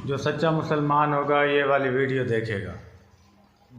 جو سچا مسلمان ہوگا یہ والی ویڈیو دیکھے گا۔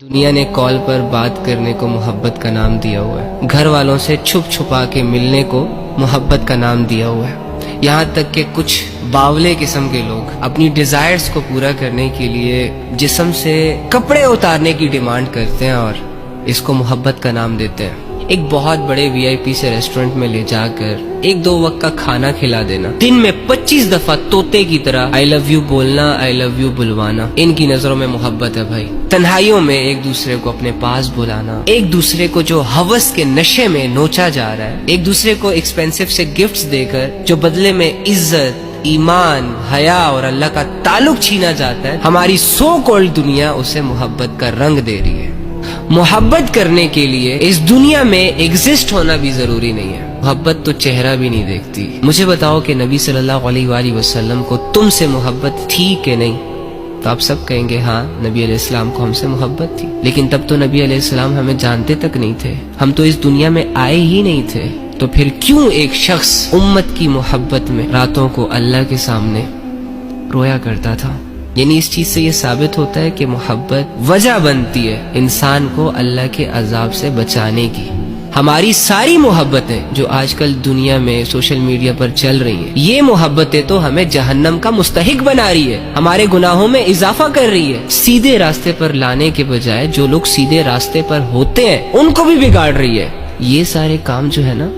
دنیا نے کال پر بات کرنے کو محبت کا نام دیا ہوا ہے، گھر والوں سے چھپ چھپا کے ملنے کو محبت کا نام دیا ہوا ہے، یہاں تک کہ کچھ باولے قسم کے لوگ اپنی ڈیزائرز کو پورا کرنے کے لیے جسم سے کپڑے اتارنے کی ڈیمانڈ کرتے ہیں اور اس کو محبت کا نام دیتے ہیں۔ ایک بہت بڑے وی آئی پی سے ریسٹورنٹ میں لے جا کر 1-2 وقت کا کھانا کھلا دینا، دن میں 25 دفعہ طوطے کی طرح آئی لو یو بولنا، آئی لو یو بلوانا، ان کی نظروں میں محبت ہے بھائی۔ تنہائیوں میں ایک دوسرے کو اپنے پاس بلانا، ایک دوسرے کو جو ہوس کے نشے میں نوچا جا رہا ہے، ایک دوسرے کو ایکسپینسو سے گفٹس دے کر جو بدلے میں عزت، ایمان، حیا اور اللہ کا تعلق چھینا جاتا ہے، ہماری سو کالڈ دنیا اسے محبت کا رنگ دے رہی ہے۔ محبت کرنے کے لیے اس دنیا میں ایگزسٹ ہونا بھی ضروری نہیں ہے، محبت تو چہرہ بھی نہیں دیکھتی۔ مجھے بتاؤ کہ نبی صلی اللہ علیہ وآلہ وسلم کو تم سے محبت تھی کہ نہیں؟ تو آپ سب کہیں گے ہاں، نبی علیہ السلام کو ہم سے محبت تھی، لیکن تب تو نبی علیہ السلام ہمیں جانتے تک نہیں تھے، ہم تو اس دنیا میں آئے ہی نہیں تھے۔ تو پھر کیوں ایک شخص امت کی محبت میں راتوں کو اللہ کے سامنے رویا کرتا تھا؟ یعنی اس چیز سے یہ ثابت ہوتا ہے کہ محبت وجہ بنتی ہے انسان کو اللہ کے عذاب سے بچانے کی۔ ہماری ساری محبتیں جو آج کل دنیا میں سوشل میڈیا پر چل رہی ہیں، یہ محبتیں تو ہمیں جہنم کا مستحق بنا رہی ہے، ہمارے گناہوں میں اضافہ کر رہی ہے، سیدھے راستے پر لانے کے بجائے جو لوگ سیدھے راستے پر ہوتے ہیں ان کو بھی بگاڑ رہی ہے۔ یہ سارے کام جو ہے نا،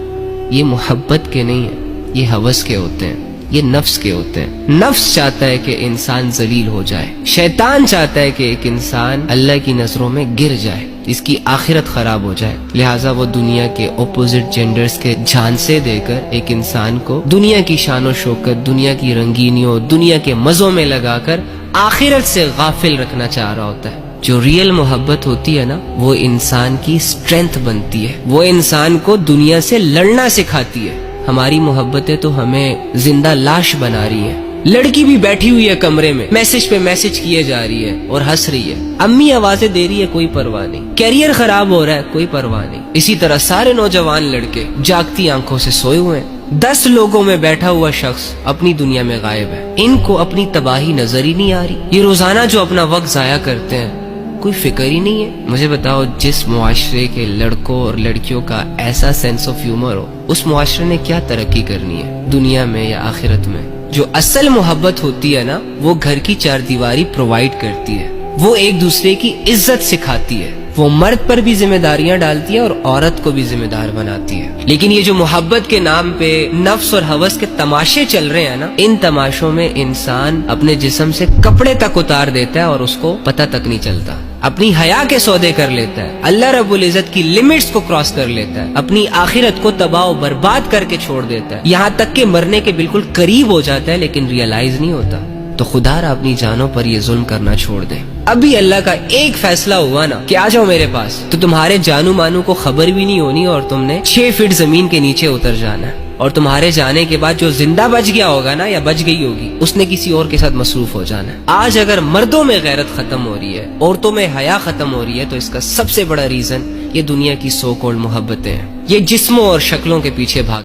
یہ محبت کے نہیں ہیں، یہ ہوس کے ہوتے ہیں، یہ نفس کے ہوتے ہیں۔ نفس چاہتا ہے کہ انسان ذلیل ہو جائے، شیطان چاہتا ہے کہ ایک انسان اللہ کی نظروں میں گر جائے، اس کی آخرت خراب ہو جائے، لہٰذا وہ دنیا کے اپوزٹ جینڈرز کے جھانسے دے کر ایک انسان کو دنیا کی شان و شوکت، دنیا کی رنگینیوں، دنیا کے مزوں میں لگا کر آخرت سے غافل رکھنا چاہ رہا ہوتا ہے۔ جو ریئل محبت ہوتی ہے نا، وہ انسان کی اسٹرینتھ بنتی ہے، وہ انسان کو دنیا سے لڑنا سکھاتی ہے۔ ہماری محبتیں تو ہمیں زندہ لاش بنا رہی ہیں۔ لڑکی بھی بیٹھی ہوئی ہے کمرے میں، میسج پہ میسج کیے جا رہی ہے اور ہنس رہی ہے، امی آوازیں دے رہی ہے، کوئی پرواہ نہیں، کیریئر خراب ہو رہا ہے، کوئی پرواہ نہیں۔ اسی طرح سارے نوجوان لڑکے جاگتی آنکھوں سے سوئے ہوئے ہیں، 10 لوگوں میں بیٹھا ہوا شخص اپنی دنیا میں غائب ہے، ان کو اپنی تباہی نظر ہی نہیں آ رہی۔ یہ روزانہ جو اپنا وقت ضائع کرتے ہیں، کوئی فکر ہی نہیں ہے۔ مجھے بتاؤ، جس معاشرے کے لڑکوں اور لڑکیوں کا ایسا سینس آف ہیومر ہو، اس معاشرے نے کیا ترقی کرنی ہے دنیا میں یا آخرت میں؟ جو اصل محبت ہوتی ہے نا، وہ گھر کی 4 دیواری پرووائڈ کرتی ہے، وہ ایک دوسرے کی عزت سکھاتی ہے، وہ مرد پر بھی ذمہ داریاں ڈالتی ہے اور عورت کو بھی ذمہ دار بناتی ہے۔ لیکن یہ جو محبت کے نام پہ نفس اور ہوس کے تماشے چل رہے ہیں نا، ان تماشوں میں انسان اپنے جسم سے کپڑے تک اتار دیتا ہے اور اس کو پتہ تک نہیں چلتا، اپنی حیا کے سودے کر لیتا ہے، اللہ رب العزت کی لمٹس کو کراس کر لیتا ہے، اپنی آخرت کو تباہ و برباد کر کے چھوڑ دیتا ہے، یہاں تک کہ مرنے کے بالکل قریب ہو جاتا ہے لیکن ریئلائز نہیں ہوتا۔ تو خدا را اپنی جانوں پر یہ ظلم کرنا چھوڑ دے۔ ابھی اللہ کا ایک فیصلہ ہوا نا کہ آ جاؤ میرے پاس، تو تمہارے جانو مانو کو خبر بھی نہیں ہونی اور تم نے 6 فٹ زمین کے نیچے اتر جانا ہے، اور تمہارے جانے کے بعد جو زندہ بچ گیا ہوگا نا یا بچ گئی ہوگی، اس نے کسی اور کے ساتھ مصروف ہو جانا ہے۔ آج اگر مردوں میں غیرت ختم ہو رہی ہے، عورتوں میں حیا ختم ہو رہی ہے، تو اس کا سب سے بڑا ریزن یہ دنیا کی سو کالڈ محبتیں ہیں، یہ جسموں اور شکلوں کے پیچھے بھاگ